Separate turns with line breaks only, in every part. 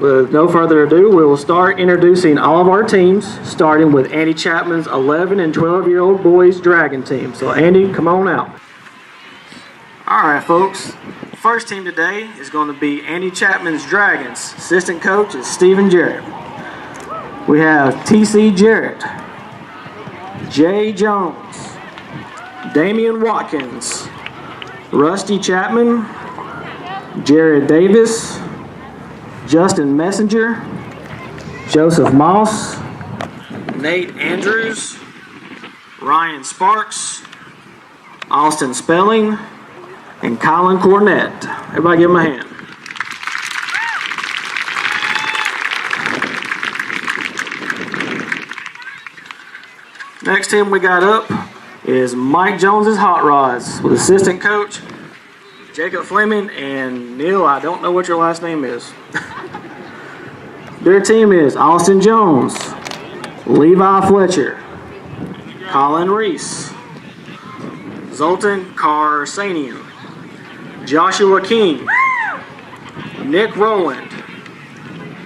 With no further ado, we will start introducing all of our teams, starting with Andy Chapman's 11 and 12-year-old boys Dragon team. So Andy, come on out. All right, folks. First team today is going to be Andy Chapman's Dragons. Assistant coach is Stephen Jarrett. We have T.C. Jarrett, Jay Jones, Damian Watkins, Rusty Chapman, Jared Davis, Justin Messenger, Joseph Moss, Nate Andrews, Ryan Sparks, Austin Spelling, and Colin Cornett. Everybody give him a hand. Next team we got up is Mike Jones's Hot Rods with assistant coach Jacob Fleming and Neil, I don't know what your last name is. Their team is Austin Jones, Levi Fletcher, Colin Reese, Zoltan Karsanian, Joshua King, Nick Rowland,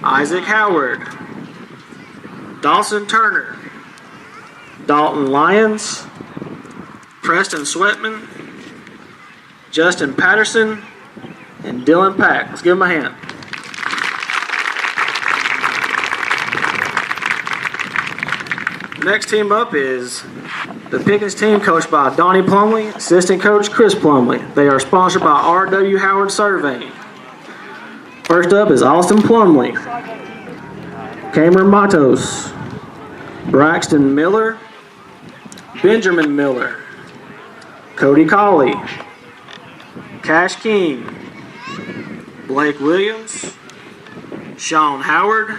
Isaac Howard, Dawson Turner, Dalton Lyons, Preston Sweatman, Justin Patterson, and Dylan Pack. Let's give them a hand. Next team up is the Pickens team, coached by Donnie Plumley, assistant coach Chris Plumley. They are sponsored by R.W. Howard Surveying. First up is Austin Plumley, Cameron Matos, Braxton Miller, Benjamin Miller, Cody Colley, Cash King, Blake Williams, Sean Howard,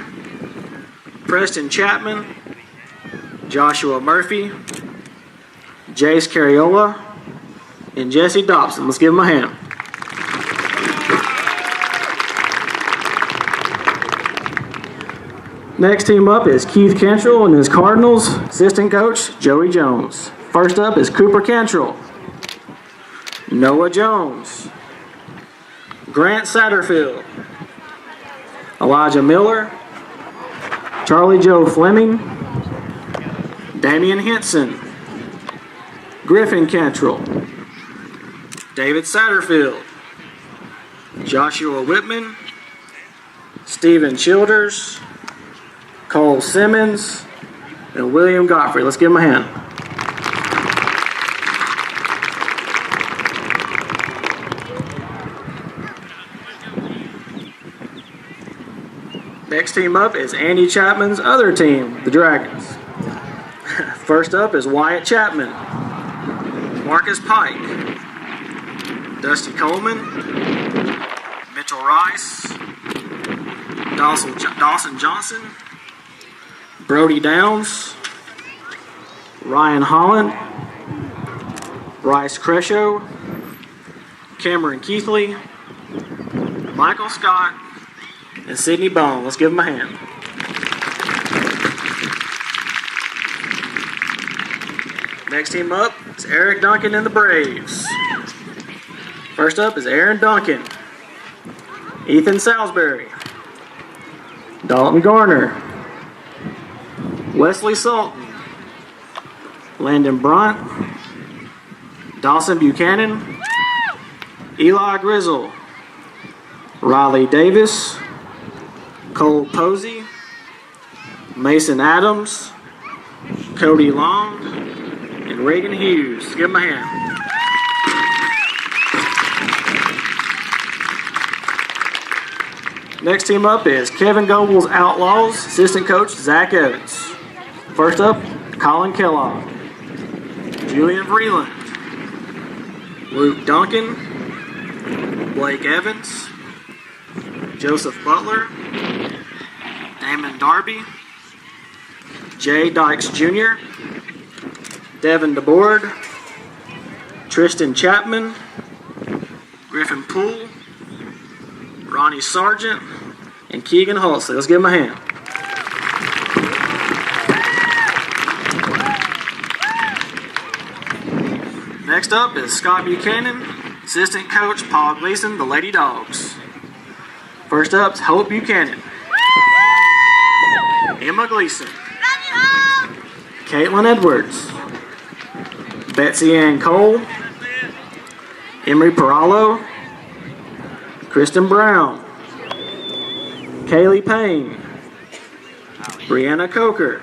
Preston Chapman, Joshua Murphy, Jace Carriola, and Jesse Dobson. Let's give them a hand. Next team up is Keith Cantrell and his Cardinals, assistant coach Joey Jones. First up is Cooper Cantrell, Noah Jones, Grant Satterfield, Elijah Miller, Charlie Joe Fleming, Damian Henson, Griffin Cantrell, David Satterfield, Joshua Whitman, Stephen Childers, Cole Simmons, and William Godfrey. Let's give them a hand. Next team up is Andy Chapman's other team, the Dragons. First up is Wyatt Chapman, Marcus Pike, Dusty Coleman, Mitchell Rice, Dawson Johnson, Brody Downs, Ryan Holland, Bryce Cresho, Cameron Keithley, Michael Scott, and Sidney Bone. Let's give them a hand. Next team up is Eric Duncan and the Braves. First up is Aaron Duncan, Ethan Salisbury, Dalton Garner, Wesley Sultan, Landon Brunt, Dawson Buchanan, Eli Grizzle, Riley Davis, Cole Posey, Mason Adams, Cody Long, and Reagan Hughes. Give them a hand. Next team up is Kevin Goble's Outlaws, assistant coach Zach Evans. First up, Colin Kellogg, Julian Vreeland, Luke Duncan, Blake Evans, Joseph Butler, Damon Darby, Jay Dykes Jr., Devin DeBoard, Tristan Chapman, Griffin Poole, Ronnie Sargent, and Keegan Hulsey. Let's give him a hand. Next up is Scott Buchanan, assistant coach Paul Gleason, the Lady Dogs. First up is Hope Buchanan, Emma Gleason, Caitlin Edwards, Betsy Ann Cole, Emery Perallo, Kristen Brown, Kaylee Payne, Brianna Coker,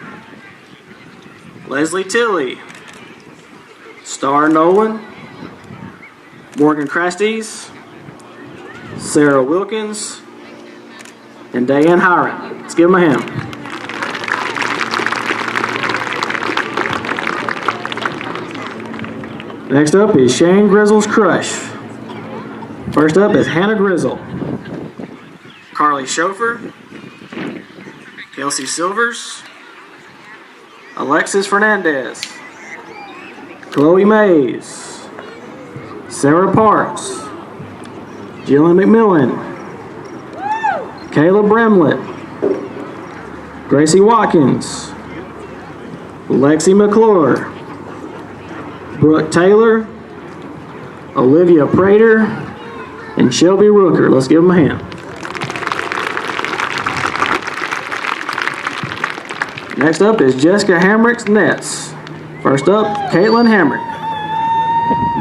Leslie Tilley, Star Nolan, Morgan Crasties, Sarah Wilkins, and Diane Hiron. Let's give them a hand. Next up is Shane Grizzle's Crush. First up is Hannah Grizzle, Carly Schofer, Kelsey Silvers, Alexis Fernandez, Chloe Mays, Sarah Parks, Jillian McMillan, Kayla Bramlett, Gracie Watkins, Lexi McClure, Brooke Taylor, Olivia Prater, and Shelby Rooker. Let's give them a hand. Next up is Jessica Hamrick's Nets. First up, Caitlin Hamrick,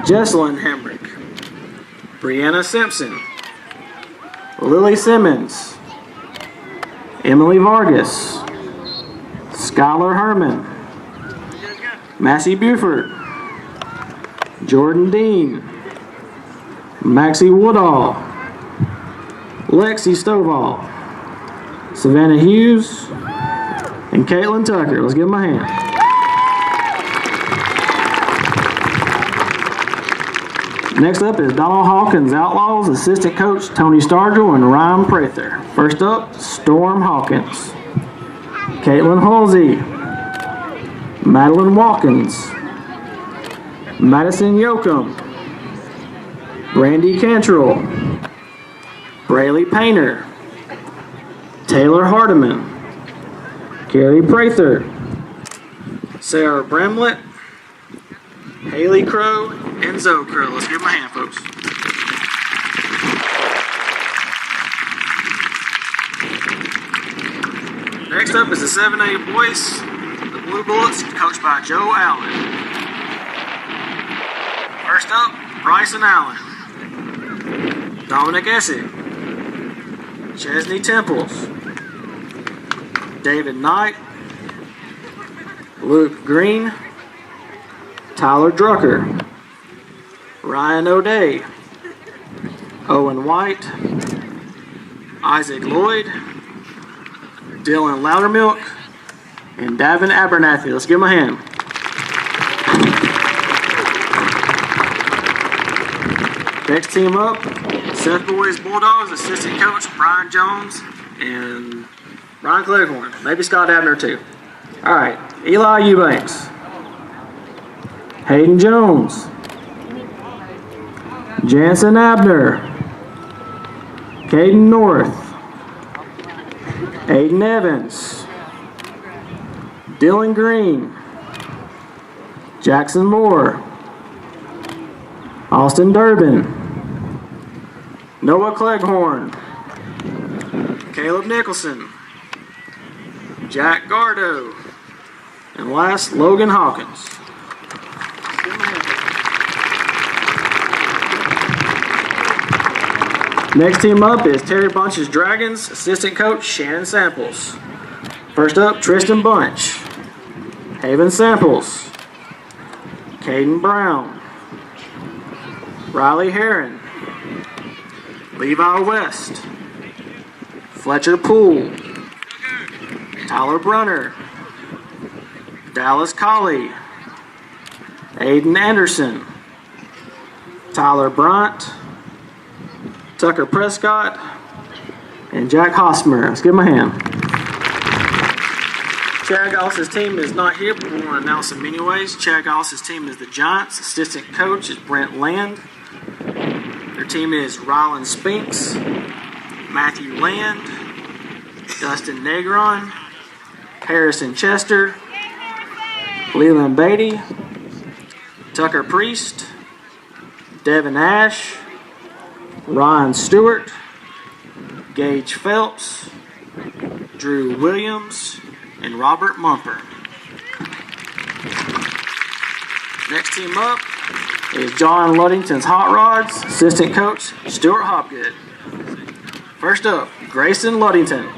Jesselyn Hamrick, Brianna Simpson, Lily Simmons, Emily Vargas, Skylar Herman, Massey Buford, Jordan Dean, Maxie Woodall, Lexi Stovall, Savannah Hughes, and Caitlin Tucker. Let's give them a hand. Next up is Donald Hawkins Outlaws assistant coach Tony Stargell and Ryan Prather. First up, Storm Hawkins, Caitlin Halsey, Madeline Watkins, Madison Yoakum, Brandy Cantrell, Braylee Painter, Taylor Hardiman, Carrie Prather, Sarah Bramlett, Haley Crow, and Zoe Crow. Let's give them a hand, folks. Next up is the 7A boys, the Blue Bullets, coached by Joe Allen. First up, Bryson Allen, Dominic Essig, Chesney Temples, David Knight, Luke Green, Tyler Drucker, Ryan O'Day, Owen White, Isaac Lloyd, Dylan Loudermilk, and Davin Abernathy. Let's give him a hand. Next team up, Seth Boys Bulldogs, assistant coach Brian Jones and Ryan Cleghorn. Maybe Scott Abner too. All right, Eli Eubanks, Hayden Jones, Jansen Abner, Caden North, Aiden Evans, Dylan Green, Jackson Moore, Austin Durbin, Noah Cleghorn, Caleb Nicholson, Jack Gardo, and last, Logan Hawkins. Next team up is Terry Bunch's Dragons, assistant coach Shannon Samples. First up, Tristan Bunch, Haven Samples, Caden Brown, Riley Heron, Levi West, Fletcher Poole, Tyler Brunner, Dallas Colley, Aiden Anderson, Tyler Bryant, Tucker Prescott, and Jack Hosmer. Let's give him a hand. Chad Goss's team is not here, but we want to announce them anyways. Chad Goss's team is the Giants. Assistant coach is Brent Land. Their team is Rylan Spinks, Matthew Land, Dustin Negron, Harrison Chester, Leland Beatty, Tucker Priest, Devin Ash, Ryan Stewart, Gage Phelps, Drew Williams, and Robert Mumper. Next team up is John Ludington's Hot Rods, assistant coach Stuart Hopgood. First up, Grayson Ludington.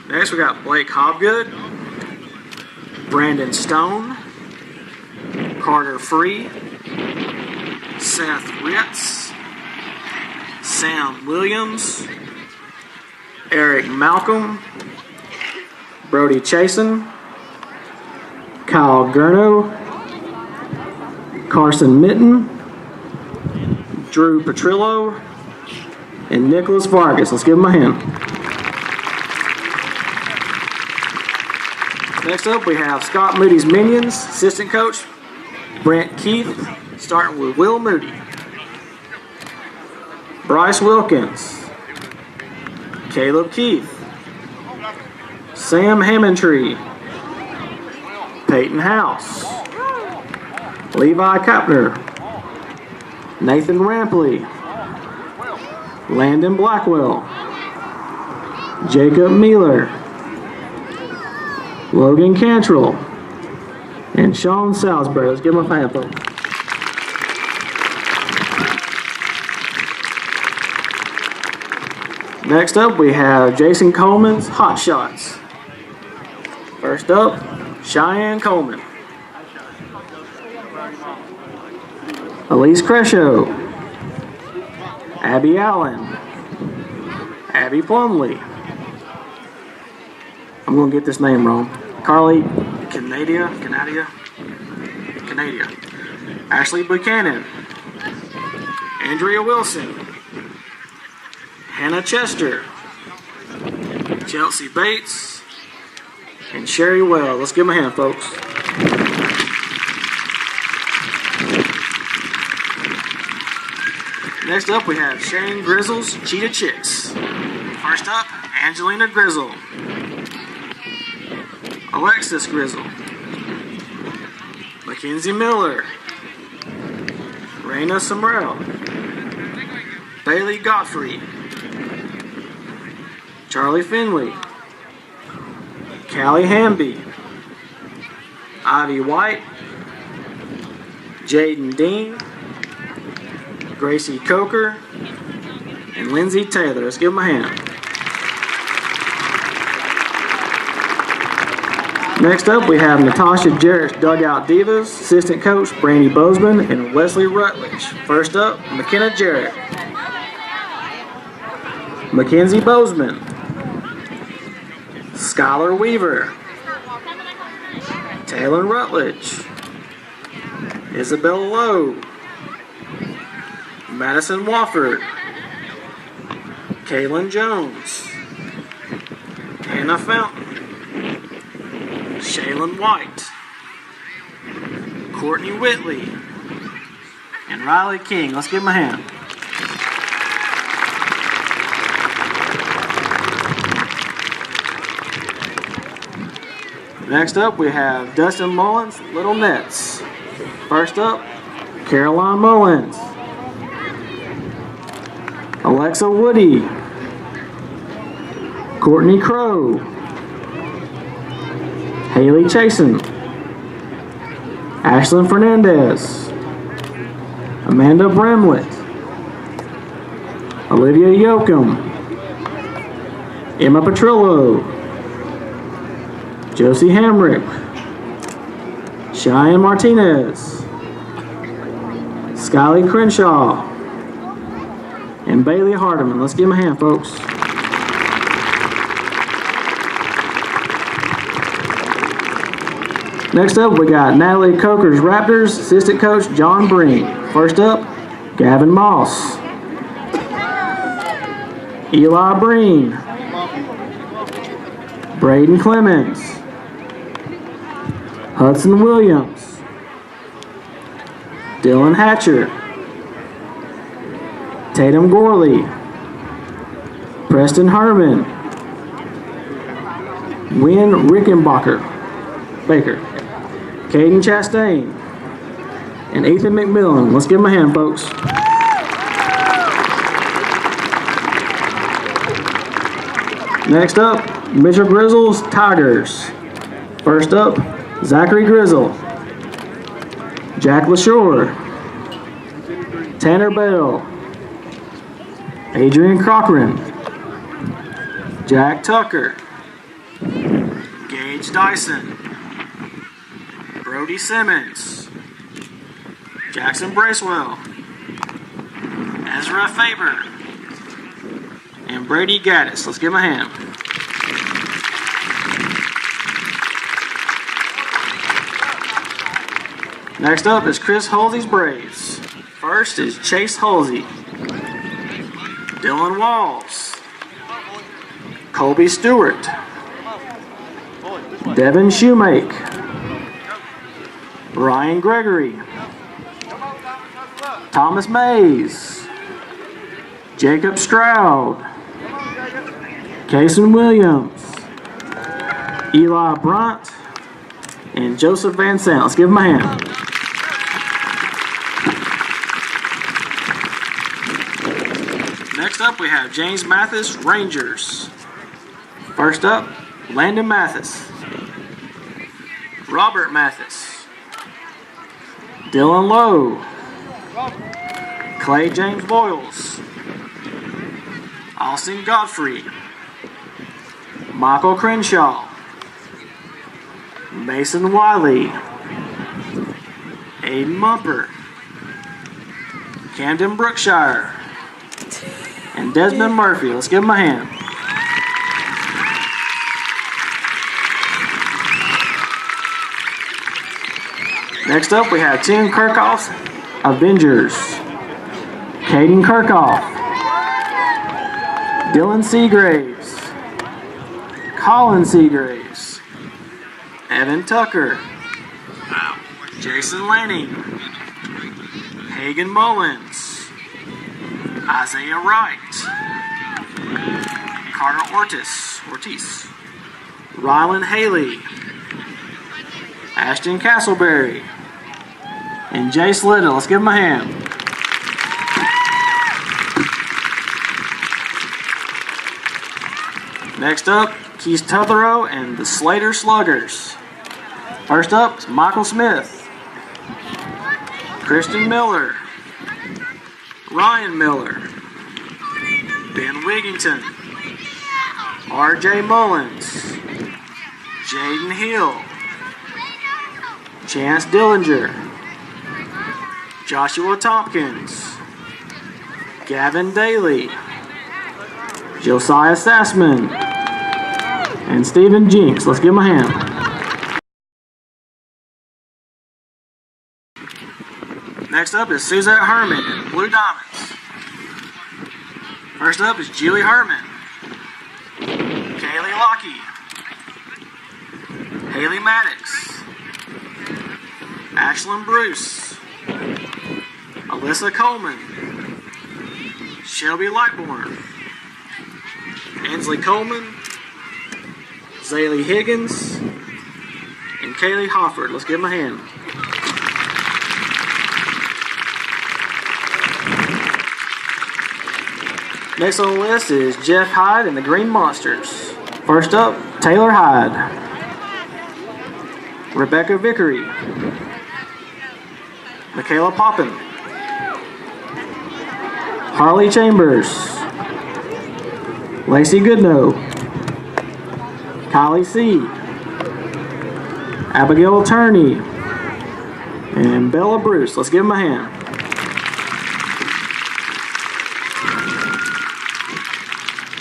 Next we got Blake Hobgood, Brandon Stone, Carter Free, Seth Ritz, Sam Williams, Eric Malcolm, Brody Chasen, Kyle Gurno, Carson Mitten, Drew Petrillo, and Nicholas Vargas. Let's give them a hand. Next up, we have Scott Moody's Minions, assistant coach Brent Keith, starting with Will Moody, Bryce Wilkins, Caleb Keith, Sam Hammondtree, Peyton House, Levi Kapner, Nathan Rampley, Landon Blackwell, Jacob Mealer, Logan Cantrell, and Sean Salisbury. Let's give him a hand, folks. Next up, we have Jason Coleman's Hot Shots. First up, Cheyenne Coleman, Elise Cresho, Abby Allen, Abby Plumley, I'm going to get this name wrong, Carly Canadia, Ashley Buchanan, Andrea Wilson, Hannah Chester, Chelsea Bates, and Sherry Well. Let's give them a hand, folks. Next up, we have Shane Grizzle's Cheetah Chicks. First up, Angelina Grizzle, Alexis Grizzle, Mackenzie Miller, Raina Sombrell, Bailey Godfrey, Charlie Finley, Callie Hamby, Ivy White, Jaden Dean, Gracie Coker, and Lindsay Taylor. Let's give them a hand. Next up, we have Natasha Jarrett's Dugout Divas, assistant coach Brandy Bozeman, and Wesley Rutledge. First up, McKenna Jarrett, Mackenzie Bozeman, Skylar Weaver, Taylor Rutledge, Isabella Lowe, Madison Wofford, Kaylin Jones, Hannah Fountain, Shaylin White, Courtney Whitley, and Riley King. Let's give them a hand. Next up, we have Dustin Mullins, Little Nets. First up, Caroline Mullins, Alexa Woody, Courtney Crow, Haley Chasen, Ashlyn Fernandez, Amanda Bramlett, Olivia Yoakum, Emma Petrillo, Josie Hamrick, Cheyenne Martinez, Skylie Crenshaw, and Bailey Hardiman. Let's give them a hand, folks. Next up, we got Natalie Coker's Raptors, assistant coach John Breen. First up, Gavin Moss, Eli Breen, Braden Clemens, Hudson Williams, Dylan Hatcher, Tatum Gorley, Preston Herman, Wynn Rickenbacker, Caden Chastain, and Ethan McMillan. Let's give them a hand, folks. Next up, Mitchell Grizzle's Tigers. First up, Zachary Grizzle, Jack LaShore, Tanner Bell, Adrian Cochran, Jack Tucker, Gage Dyson, Brody Simmons, Jackson Bracewell, Ezra Faber, and Brady Gaddis. Let's give him a hand. Next up is Chris Halsey's Braves. First is Chase Halsey, Dylan Walls, Colby Stewart, Devin Shoemake, Ryan Gregory, Thomas Mays, Jacob Stroud, Kason Williams, Eli Brunt, and Joseph Van Sant. Let's give him a hand. Next up, we have James Mathis, Rangers. First up, Landon Mathis, Robert Mathis, Dylan Lowe, Clay James Boyles, Austin Godfrey, Michael Crenshaw, Mason Wiley, Aiden Mumper, Camden Brookshire, and Desmond Murphy. Let's give him a hand. Next up, we have Tim Kirchhoff's Avengers. Caden Kirchhoff, Dylan Seagraves, Colin Seagraves, Evan Tucker, Jason Lanning, Hagan Mullins, Isaiah Wright, Carter Ortiz, Rylan Haley, Ashton Castleberry, and Jace Little. Let's give him a hand. Next up, Keith Tutherow and the Slater Sluggers. First up is Michael Smith, Christian Miller, Ryan Miller, Ben Wigington, RJ Mullins, Jaden Hill, Chance Dillinger, Joshua Tompkins, Gavin Daly, Josiah Sassman, and Stephen Jinks. Let's give him a hand. Next up is Suzette Herman and Blue Diamonds. First up is Julie Herman, Kaylee Lockie, Haley Maddox, Ashlyn Bruce, Alyssa Coleman, Shelby Lightborn, Ansley Coleman, Zaylee Higgins, and Kaylee Hofford. Let's give them a hand. Next on the list is Jeff Hyde and the Green Monsters. First up, Taylor Hyde, Rebecca Vickery, Michaela Poppin, Harley Chambers, Lacey Goodnow, Kylie C, Abigail Turney, and Bella Bruce. Let's give them a hand.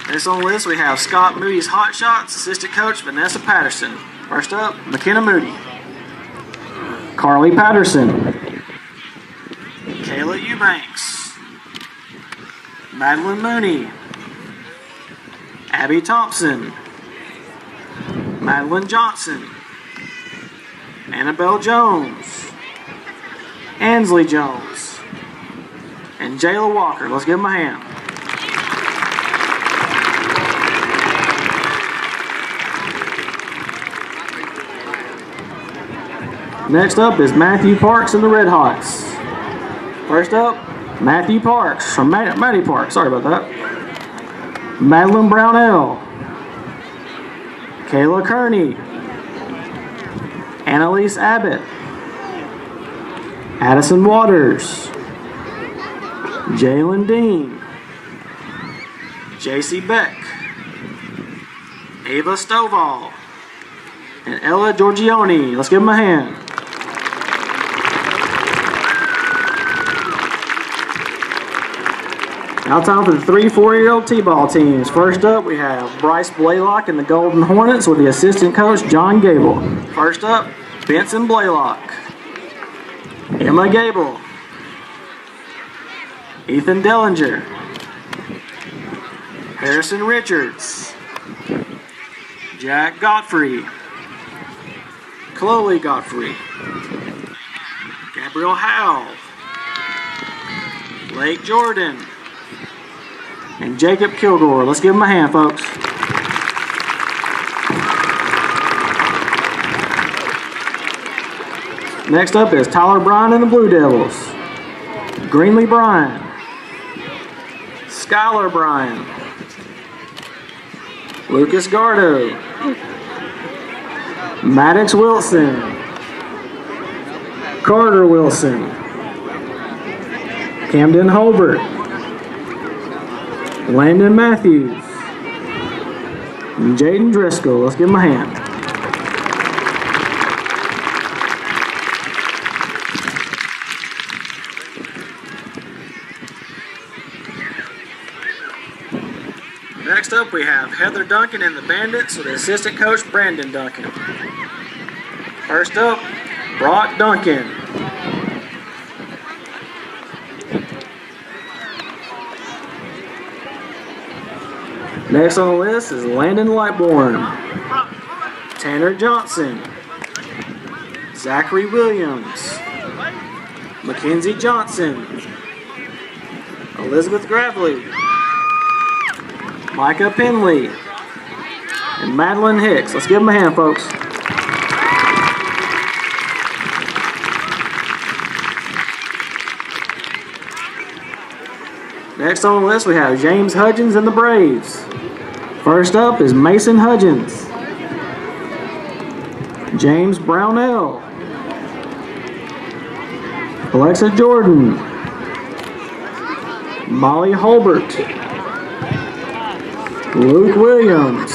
Next on the list, we have Scott Moody's Hot Shots, assistant coach Vanessa Patterson. First up, McKenna Moody, Carly Patterson, Kayla Eubanks, Madeline Mooney, Abby Thompson, Madeline Johnson, Annabelle Jones, Ansley Jones, and Jayla Walker. Let's give them a hand. Next up is Matthew Parks and the Red Hawks. First up, Matthew Parks, from Matty Parks, sorry about that. Madeline Brownell, Kayla Kearney, Annalise Abbott, Addison Waters, Jalen Dean, JC Beck, Ava Stovall, and Ella Giorgione. Let's give them a hand. Now time for the 3-4-year-old T-ball teams. First up, we have Bryce Blaylock and the Golden Hornets with the assistant coach, John Gable. First up, Benson Blaylock, Emma Gable, Ethan Dellinger, Harrison Richards, Jack Godfrey, Chloe Godfrey, Gabriel Howell, Blake Jordan, and Jacob Kilgore. Let's give them a hand, folks. Next up is Tyler Bryan and the Blue Devils, Greenlee Bryan, Skylar Bryan, Lucas Gardo, Maddox Wilson, Carter Wilson, Camden Holbert, Landon Matthews, and Jaden Driscoll. Let's give them a hand. Next up, we have Heather Duncan and the Bandits with assistant coach Brandon Duncan. First up, Brock Duncan. Next on the list is Landon Lightbourne, Tanner Johnson, Zachary Williams, Mackenzie Johnson, Elizabeth Gravely, Micah Penley, and Madeline Hicks. Let's give them a hand, folks. Next on the list, we have James Hudgens and the Braves. First up is Mason Hudgens, James Brownell, Alexa Jordan, Molly Holbert, Luke Williams,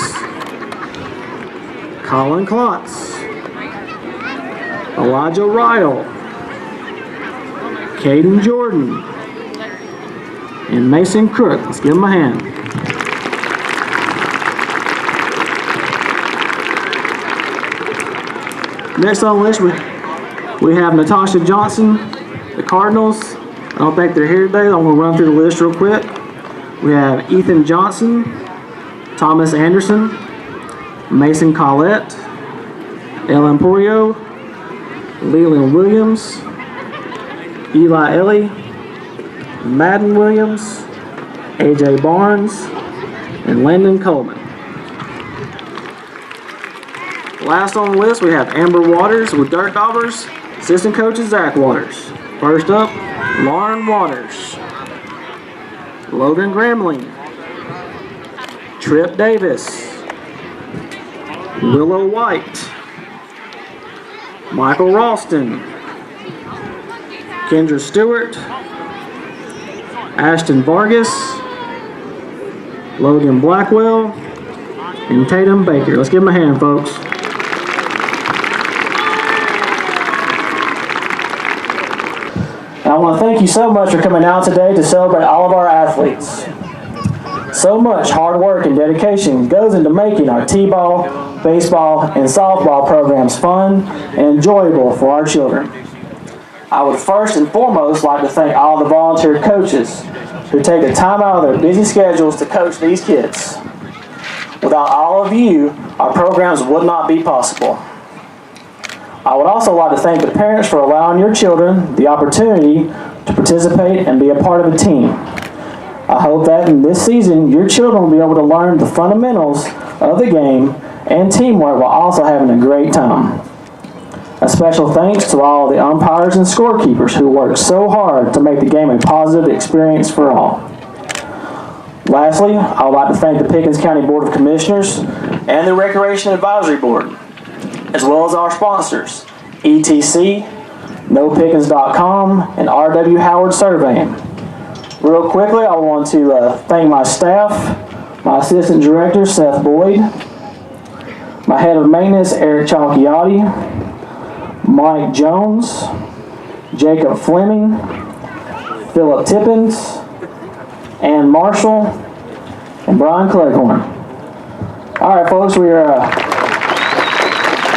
Colin Klotz, Elijah Ryle, Caden Jordan, and Mason Crook. Let's give him a hand. Next on the list, we have Natasha Johnson, the Cardinals. I don't think they're here today. I'm going to run through the list real quick. We have Ethan Johnson, Thomas Anderson, Mason Collette, Ellen Porio, Leland Williams, Eli Ellie, Madden Williams, AJ Barnes, and Landon Coleman. Last on the list, we have Amber Waters with Dirt Daubers, assistant coach is Zach Waters. First up, Lauren Waters, Logan Gramling, Trip Davis, Willow White, Michael Ralston, Kendra Stewart, Ashton Vargas, Logan Blackwell, and Tatum Baker. Let's give them a hand, folks. I want to thank you so much for coming out today to celebrate all of our athletes. So much hard work and dedication goes into making our t-ball, baseball, and softball programs fun and enjoyable for our children. I would first and foremost like to thank all the volunteer coaches who take the time out of their busy schedules to coach these kids. Without all of you, our programs would not be possible. I would also like to thank the parents for allowing your children the opportunity to participate and be a part of a team. I hope that in this season, your children will be able to learn the fundamentals of the game and teamwork while also having a great time. A special thanks to all the umpires and scorekeepers who work so hard to make the game a positive experience for all. Lastly, I would like to thank the Pickens County Board of Commissioners and the Recreation Advisory Board, as well as our sponsors, ETC, NoPickens.com, and R.W. Howard Surveying. Real quickly, I want to thank my staff, my Assistant Director, Seth Boyd, my Head of Maintenance, Eric Chalchiotti, Mike Jones, Jacob Fleming, Philip Tippins, Ann Marshall, and Brian Cleghorn. All right, folks, we are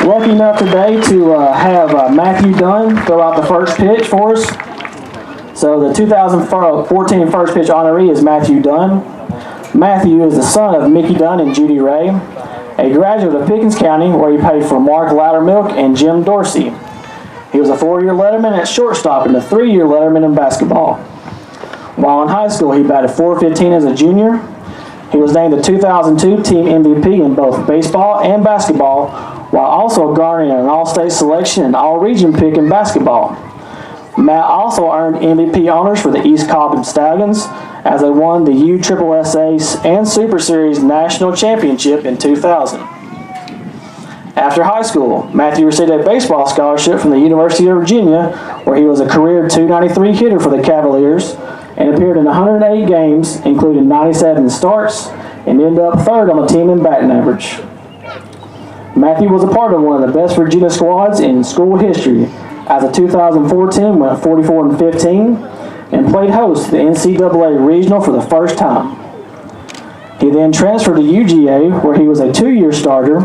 lucky enough today to have Matthew Dunn throw out the first pitch for us. So the 2014 first pitch honoree is Matthew Dunn. Matthew is the son of Mickey Dunn and Judy Ray, a graduate of Pickens County where he played for Mark Loudermilk and Jim Dorsey. He was a 4-year letterman at shortstop and a 3-year letterman in basketball. While in high school, he batted .415 as a junior. He was named the 2002 team MVP in both baseball and basketball, while also garnering an all-state selection and all-region pick in basketball. Matt also earned MVP honors for the East Cobb Stallions as they won the USSSA and Super Series National Championship in 2000. After high school, Matthew received a baseball scholarship from the University of Virginia, where he was a career .293 hitter for the Cavaliers and appeared in 108 games, including 97 starts, and ended up third on the team in batting average. Matthew was a part of one of the best Virginia squads in school history, as a 2014 went 44-15 and played host to the NCAA Regional for the first time. He then transferred to UGA, where he was a 2-year starter.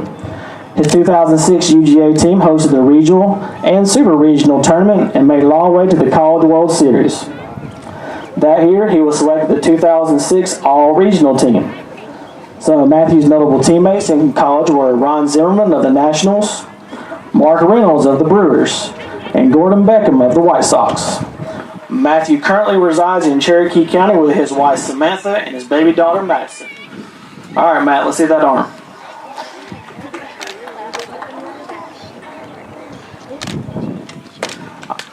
His 2006 UGA team hosted the regional and super regional tournament and made it all the way to the College World Series. That year, he was selected the 2006 All-Regional team. Some of Matthew's notable teammates in college were Ron Zimmerman of the Nationals, Mark Reynolds of the Brewers, and Gordon Beckham of the White Sox. Matthew currently resides in Cherokee County with his wife Samantha and his baby daughter Madison. All right, Matt, let's see that arm.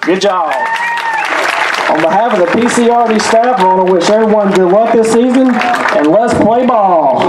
Good job. On behalf of the PCRD staff, I want to wish everyone good luck this season, and let's play ball.